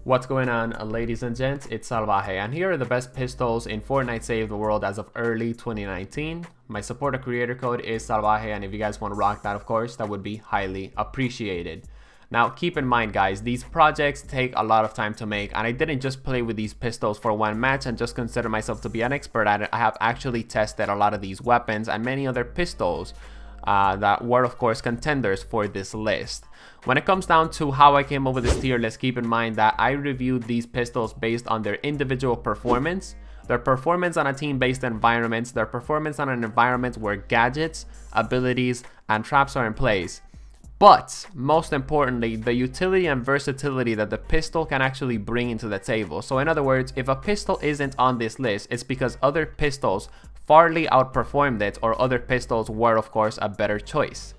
What's going on, ladies and gents? It's Salvaje, and here are the best pistols in Fortnite Save the World as of early 2019. My supporter creator code is Salvaje, and if you guys want to rock that, of course, that would be highly appreciated. Now, keep in mind, guys, these projects take a lot of time to make, and I didn't just play with these pistols for one match and just consider myself to be an expert at it. I have actually tested a lot of these weapons and many other pistols that were, of course, contenders for this list. When it comes down to how I came up with this tier list, keep in mind that I reviewed these pistols based on their individual performance, their performance on a team-based environment, their performance on an environment where gadgets, abilities, and traps are in place. But, most importantly, the utility and versatility that the pistol can actually bring into the table. So in other words, if a pistol isn't on this list, it's because other pistols farly outperformed it, or other pistols were, of course, a better choice.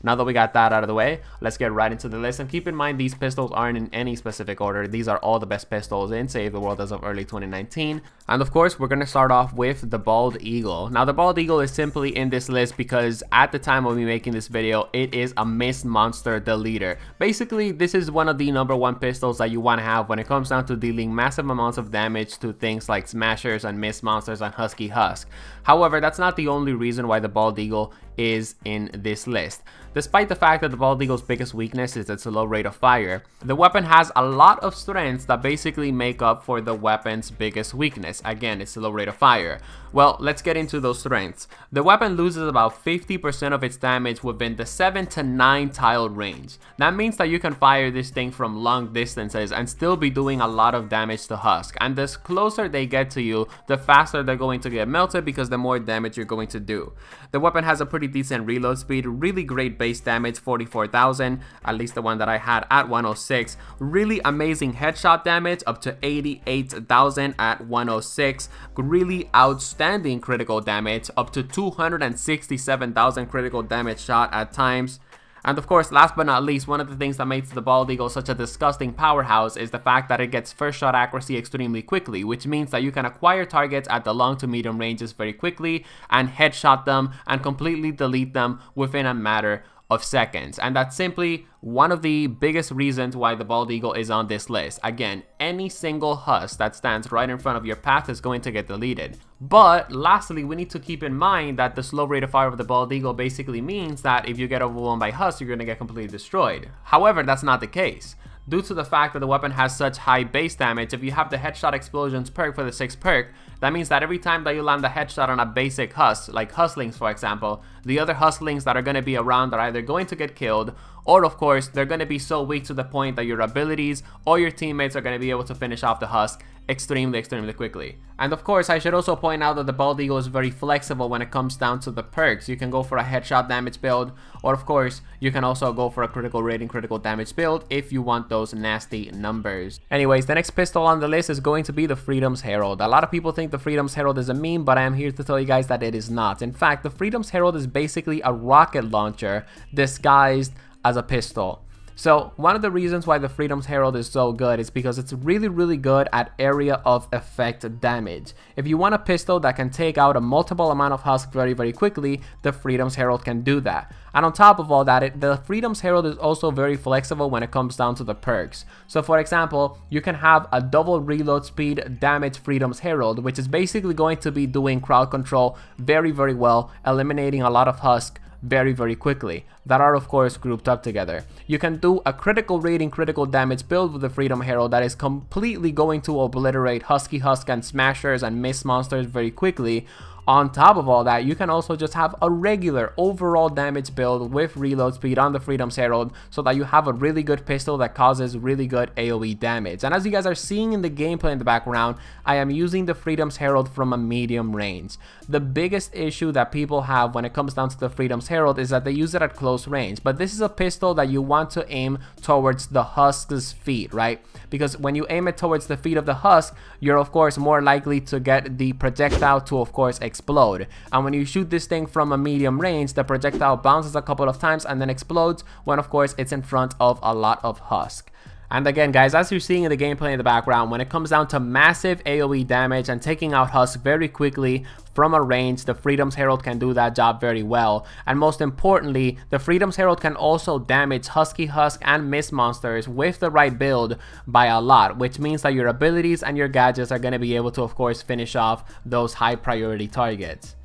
Now that we got that out of the way, let's get right into the list. And keep in mind, these pistols aren't in any specific order. These are all the best pistols in Save the World as of early 2019. And of course, we're going to start off with the Bald Eagle. Now, the Bald Eagle is simply in this list because at the time of me making this video, it is a Mist Monster deleter. Basically, this is one of the #1 pistols that you want to have when it comes down to dealing massive amounts of damage to things like Smashers and Mist Monsters and Husky Husk. However, that's not the only reason why the Bald Eagle is in this list. Despite the fact that the Bald Eagle's biggest weakness is its low rate of fire, the weapon has a lot of strengths that basically make up for the weapon's biggest weakness. Again, its low rate of fire. Well, let's get into those strengths. The weapon loses about 50% of its damage within the 7 to 9 tiled range. That means that you can fire this thing from long distances and still be doing a lot of damage to Husk. And the closer they get to you, the faster they're going to get melted because the more damage you're going to do. The weapon has a pretty decent reload speed, really great base damage, 44,000, at least the one that I had at 106. Really amazing headshot damage, up to 88,000 at 106. Really outstanding critical damage, up to 267,000 critical damage shot at times. And of course, last but not least, one of the things that makes the Bald Eagle such a disgusting powerhouse is the fact that it gets first shot accuracy extremely quickly, which means that you can acquire targets at the long to medium ranges very quickly and headshot them and completely delete them within a matter of seconds. And that's simply one of the biggest reasons why the Bald Eagle is on this list. Again, any single Husk that stands right in front of your path is going to get deleted. But lastly, we need to keep in mind that the slow rate of fire of the Bald Eagle basically means that if you get overwhelmed by Husk, you're going to get completely destroyed. However, that's not the case. Due to the fact that the weapon has such high base damage, if you have the Headshot Explosions perk for the 6th perk, that means that every time that you land a headshot on a basic Husk, like Husklings for example, the other Husklings that are going to be around are either going to get killed, or of course, they're going to be so weak to the point that your abilities or your teammates are going to be able to finish off the Husk extremely quickly. And of course, I should also point out that the Bald Eagle is very flexible when it comes down to the perks. You can go for a headshot damage build, or of course, you can also go for a critical rating, critical damage build if you want those nasty numbers. Anyways, the next pistol on the list is going to be the Freedom's Herald. A lot of people think the Freedom's Herald is a meme, but I am here to tell you guys that it is not. In fact, the Freedom's Herald is basically a rocket launcher disguised as a pistol. So one of the reasons why the Freedom's Herald is so good is because it's really good at area of effect damage. If you want a pistol that can take out a multiple amount of Husk very quickly, the Freedom's Herald can do that. And on top of all that, the Freedom's Herald is also very flexible when it comes down to the perks. So for example, you can have a double reload speed damage Freedom's Herald, which is basically going to be doing crowd control very well, eliminating a lot of Husk very quickly, that are of course grouped up together. You can do a critical rating, critical damage build with the Freedom Herald that is completely going to obliterate Husky Husk and Smashers and Mist Monsters very quickly. On top of all that, you can also just have a regular overall damage build with reload speed on the Freedom's Herald so that you have a really good pistol that causes really good AoE damage. And as you guys are seeing in the gameplay in the background, I am using the Freedom's Herald from a medium range. The biggest issue that people have when it comes down to the Freedom's Herald is that they use it at close range. But this is a pistol that you want to aim towards the Husk's feet, right? Because when you aim it towards the feet of the Husk, you're of course more likely to get the projectile to of course explode. And when you shoot this thing from a medium range, the projectile bounces a couple of times and then explodes when of course it's in front of a lot of Husk. And again, guys, as you're seeing in the gameplay in the background, when it comes down to massive AoE damage and taking out husks very quickly from a range, the Freedom's Herald can do that job very well. And most importantly, the Freedom's Herald can also damage Husky Husk and Mist monsters with the right build by a lot, which means that your abilities and your gadgets are going to be able to, of course, finish off those high priority targets.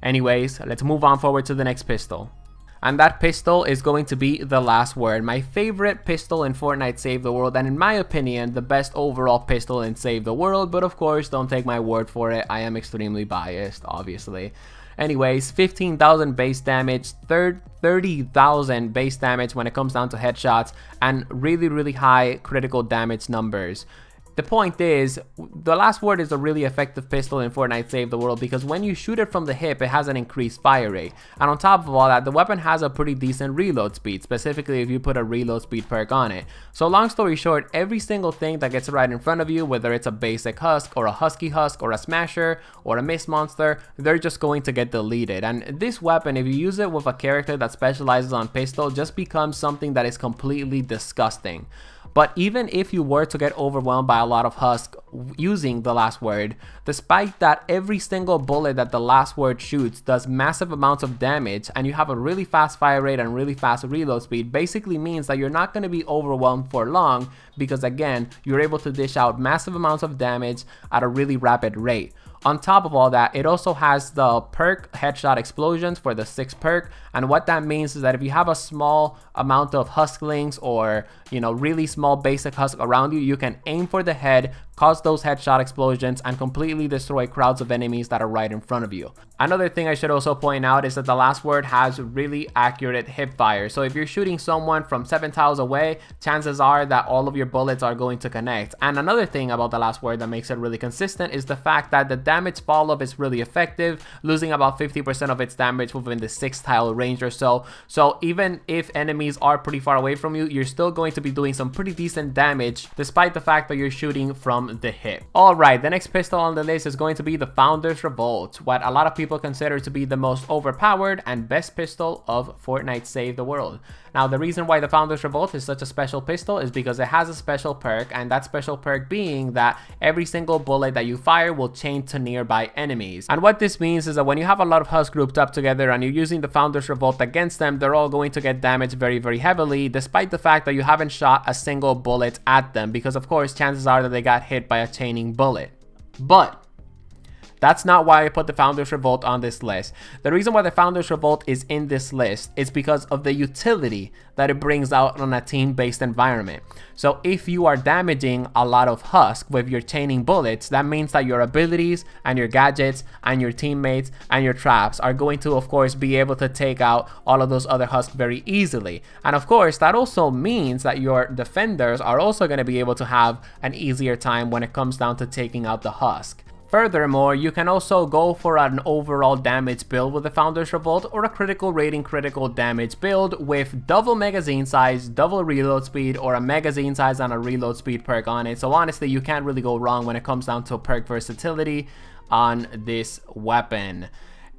Anyways, let's move on forward to the next pistol. And that pistol is going to be the Last Word, my favorite pistol in Fortnite Save the World, and in my opinion, the best overall pistol in Save the World, but of course, don't take my word for it, I am extremely biased, obviously. Anyways, 15,000 base damage, 30,000 base damage when it comes down to headshots, and really high critical damage numbers. The point is, the Last Word is a really effective pistol in Fortnite Save the World because when you shoot it from the hip, it has an increased fire rate. And on top of all that, the weapon has a pretty decent reload speed, specifically if you put a reload speed perk on it. So long story short, every single thing that gets right in front of you, whether it's a basic husk or a husky husk or a smasher or a mist monster, they're just going to get deleted. And this weapon, if you use it with a character that specializes on pistol, just becomes something that is completely disgusting. But even if you were to get overwhelmed by a lot of husk using the Last Word, despite that every single bullet that the Last Word shoots does massive amounts of damage and you have a really fast fire rate and really fast reload speed, basically means that you're not going to be overwhelmed for long because again, you're able to dish out massive amounts of damage at a really rapid rate. On top of all that, it also has the perk Headshot Explosions for the 6th perk, and what that means is that if you have a small amount of husklings or, you know, really small basic husk around you, you can aim for the head, cause those headshot explosions, and completely destroy crowds of enemies that are right in front of you. Another thing I should also point out is that the Last Word has really accurate hip fire. So if you're shooting someone from 7 tiles away, chances are that all of your bullets are going to connect. And another thing about the Last Word that makes it really consistent is the fact that the damage follow-up is really effective, losing about 50% of its damage within the 6 tile range or so. So even if enemies are pretty far away from you, you're still going to be doing some pretty decent damage despite the fact that you're shooting from the hip. Alright, the next pistol on the list is going to be the Founder's Revolt, what a lot of people consider to be the most overpowered and best pistol of Fortnite Save the World. Now, the reason why the Founder's Revolt is such a special pistol is because it has a special perk, and that special perk being that every single bullet that you fire will chain to nearby enemies. And what this means is that when you have a lot of husks grouped up together and you're using the Founder's Revolt against them, they're all going to get damaged very heavily, despite the fact that you haven't shot a single bullet at them, because of course chances are that they got hit by a chaining bullet. But that's not why I put the Founder's Revolt on this list. The reason why the Founder's Revolt is in this list is because of the utility that it brings out on a team-based environment. So if you are damaging a lot of husk with your chaining bullets, that means that your abilities and your gadgets and your teammates and your traps are going to, of course, be able to take out all of those other husks very easily. And of course, that also means that your defenders are also going to be able to have an easier time when it comes down to taking out the husk. Furthermore, you can also go for an overall damage build with the Founder's Revolt or a critical rating critical damage build with double magazine size, double reload speed, or a magazine size and a reload speed perk on it. So honestly, you can't really go wrong when it comes down to perk versatility on this weapon.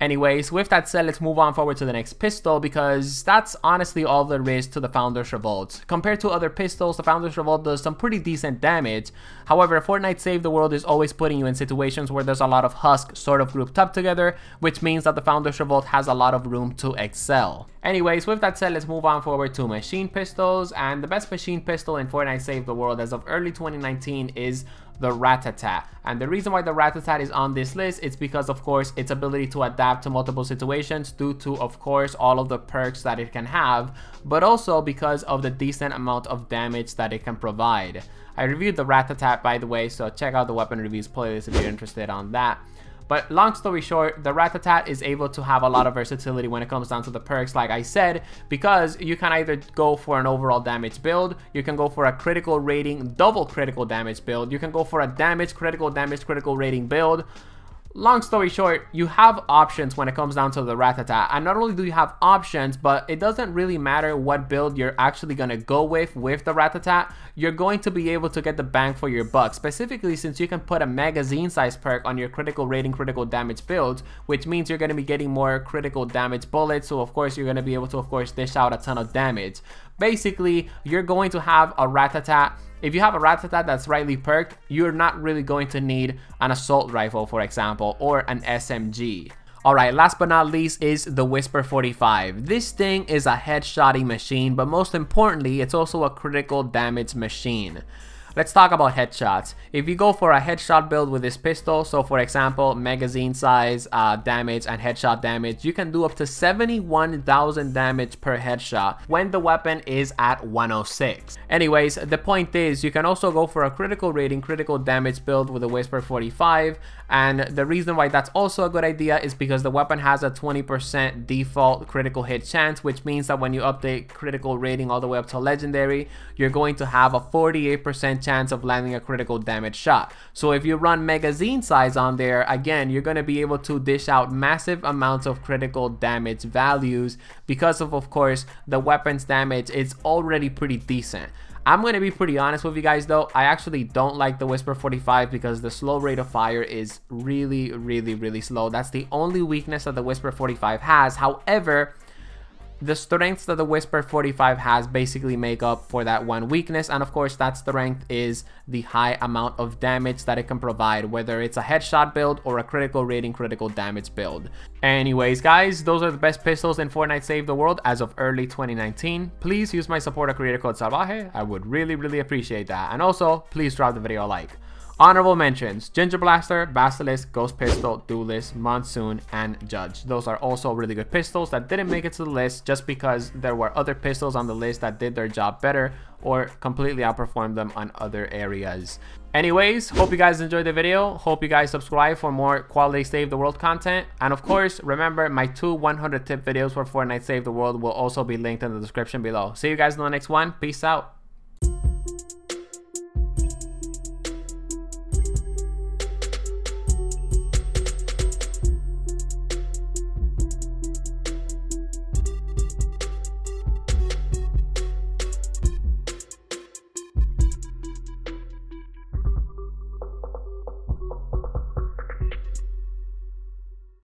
Anyways, with that said, let's move on forward to the next pistol because that's honestly all there is to the Founder's Revolt. Compared to other pistols, the Founder's Revolt does some pretty decent damage. However, Fortnite Save the World is always putting you in situations where there's a lot of husk sort of grouped up together, which means that the Founder's Revolt has a lot of room to excel. Anyways, with that said, let's move on forward to machine pistols, and the best machine pistol in Fortnite Save the World as of early 2019 is the Ratatat. And the reason why the Ratatat is on this list is because, of course, its ability to adapt to multiple situations due to, of course, all of the perks that it can have, but also because of the decent amount of damage that it can provide. I reviewed the Ratatat, by the way, so check out the weapon reviews playlist if you're interested on that. But long story short, the Ratatat is able to have a lot of versatility when it comes down to the perks, like I said, because you can either go for an overall damage build, you can go for a critical rating, double critical damage build, you can go for a damage, critical rating build. Long story short, you have options when it comes down to the Ratatat, and not only do you have options, but it doesn't really matter what build you're actually going to go with the Ratatat, you're going to be able to get the bang for your buck, specifically since you can put a magazine size perk on your critical rating, critical damage builds, which means you're going to be getting more critical damage bullets, so of course you're going to be able to, of course, dish out a ton of damage. Basically, you're going to have a Ratatat. If you have a Ratatat that's rightly perked, you're not really going to need an assault rifle, for example, or an SMG. Alright, last but not least is the Whisper 45. This thing is a headshotting machine, but most importantly, it's also a critical damage machine. Let's talk about headshots. If you go for a headshot build with this pistol, so for example, magazine size, damage, and headshot damage, you can do up to 71,000 damage per headshot when the weapon is at 106. Anyways, the point is, you can also go for a critical rating, critical damage build with a Whisper 45, and the reason why that's also a good idea is because the weapon has a 20% default critical hit chance, which means that when you update critical rating all the way up to legendary, you're going to have a 48% chance of landing a critical damage shot. So if you run magazine size on there, again, you're going to be able to dish out massive amounts of critical damage values because of course, the weapon's damage is already pretty decent. I'm going to be pretty honest with you guys though, I actually don't like the Whisper 45 because the slow rate of fire is really slow. That's the only weakness that the Whisper 45 has. However, the strengths that the Whisper 45 has basically make up for that one weakness, and of course that strength is the high amount of damage that it can provide, whether it's a headshot build or a critical rating critical damage build. Anyways guys, those are the best pistols in Fortnite Save the World as of early 2019. Please use my supporter creator code Salvaje. I would really appreciate that, and also please drop the video a like. Honorable mentions: Ginger Blaster, Basilisk, Ghost Pistol, Duelist, Monsoon, and Judge. Those are also really good pistols that didn't make it to the list just because there were other pistols on the list that did their job better or completely outperformed them on other areas. Anyways, hope you guys enjoyed the video. Hope you guys subscribe for more quality Save the World content. And of course, remember my 2 100 tip videos for Fortnite Save the World will also be linked in the description below. See you guys in the next one. Peace out.